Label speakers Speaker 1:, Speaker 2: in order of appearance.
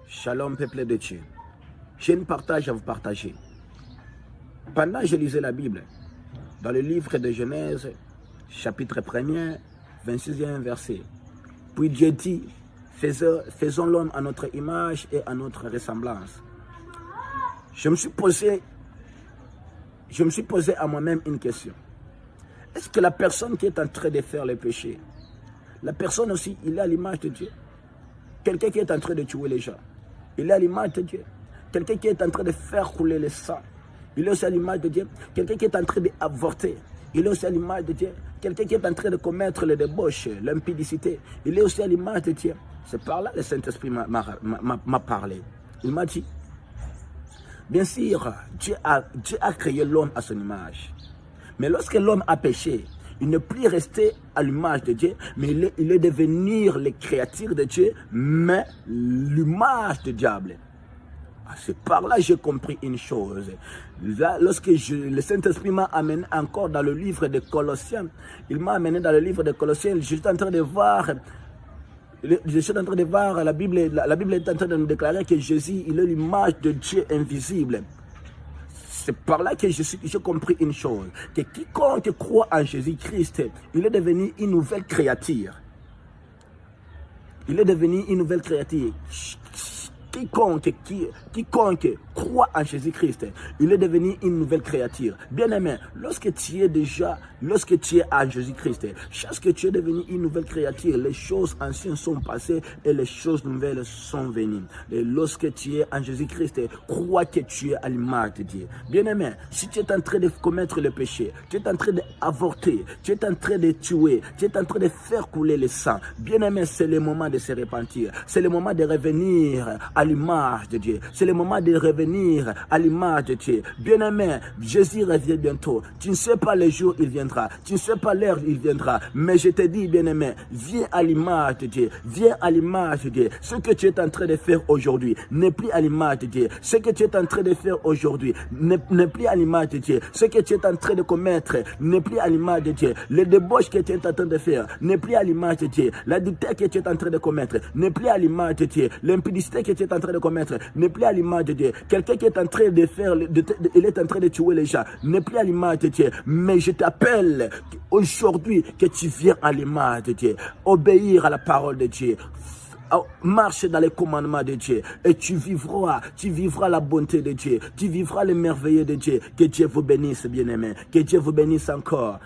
Speaker 1: Shalom, peuple de Dieu. J'ai une partage à vous partager. Pendant que je lisais la Bible, dans le livre de Genèse, chapitre 1er, 26e verset, puis Dieu dit, faisons l'homme à notre image et à notre ressemblance. Je me suis posé à moi-même une question. Est-ce que la personne qui est en train de faire le péché, la personne aussi, il est à l'image de Dieu? Quelqu'un qui est en train de tuer les gens, il est à l'image de Dieu. Quelqu'un qui est en train de faire couler le sang, il est aussi à l'image de Dieu. Quelqu'un qui est en train d'avorter, il est aussi à l'image de Dieu. Quelqu'un qui est en train de commettre les débauches, l'impudicité, il est aussi à l'image de Dieu. C'est par là que le Saint-Esprit m'a parlé. Il m'a dit, bien sûr, Dieu a créé l'homme à son image. Mais lorsque l'homme a péché, il ne peut plus rester à l'image de Dieu, mais il est devenu les créatures de Dieu, mais l'image du diable. C'est par là que j'ai compris une chose. Là, lorsque le Saint-Esprit m'a amené encore dans le livre de Colossiens, il m'a amené dans le livre de Colossiens, je suis en train de voir la Bible est en train de nous déclarer que Jésus, il est l'image de Dieu invisible. C'est par là que j'ai compris une chose, que quiconque croit en Jésus-Christ, il est devenu une nouvelle créature. Il est devenu une nouvelle créature. Quiconque croit en Jésus-Christ, il est devenu une nouvelle créature. Bien-aimé, lorsque tu es en Jésus-Christ, chaque tu es devenu une nouvelle créature, les choses anciennes sont passées et les choses nouvelles sont venues. Et lorsque tu es en Jésus-Christ, crois que tu es à l'image de Dieu. Bien-aimé, si tu es en train de commettre le péché, tu es en train d'avorter, tu es en train de tuer, tu es en train de faire couler le sang, bien-aimé, c'est le moment de se repentir. C'est le moment de revenir à l'image de Dieu. C'est le moment de revenir à l'image de Dieu. Bien-aimé, Jésus revient bientôt. Tu ne sais pas le jour où il viendra. Tu ne sais pas l'heure où il viendra. Mais je te dis, bien-aimé, viens à l'image de Dieu. Viens à l'image de Dieu. Ce que tu es en train de faire aujourd'hui n'est plus à l'image de Dieu. Ce que tu es en train de faire aujourd'hui n'est plus à l'image de Dieu. Ce que tu es en train de commettre n'est plus à l'image de Dieu. Le débauche que tu es en train de faire n'est plus à l'image de Dieu. L'adultère que tu es en train de commettre n'est plus à l'image de Dieu. L'impudicité que tu es en train de commettre n'est plus à l'image de Dieu. Quelqu'un qui est en train de faire, il est en train de tuer les gens, n'est plus à l'image de Dieu. Mais je t'appelle aujourd'hui que tu viens à l'image de Dieu. Obéir à la parole de Dieu. Marche dans les commandements de Dieu et tu vivras la bonté de Dieu, tu vivras les merveilles de Dieu. Que Dieu vous bénisse, bien-aimés. Que Dieu vous bénisse encore.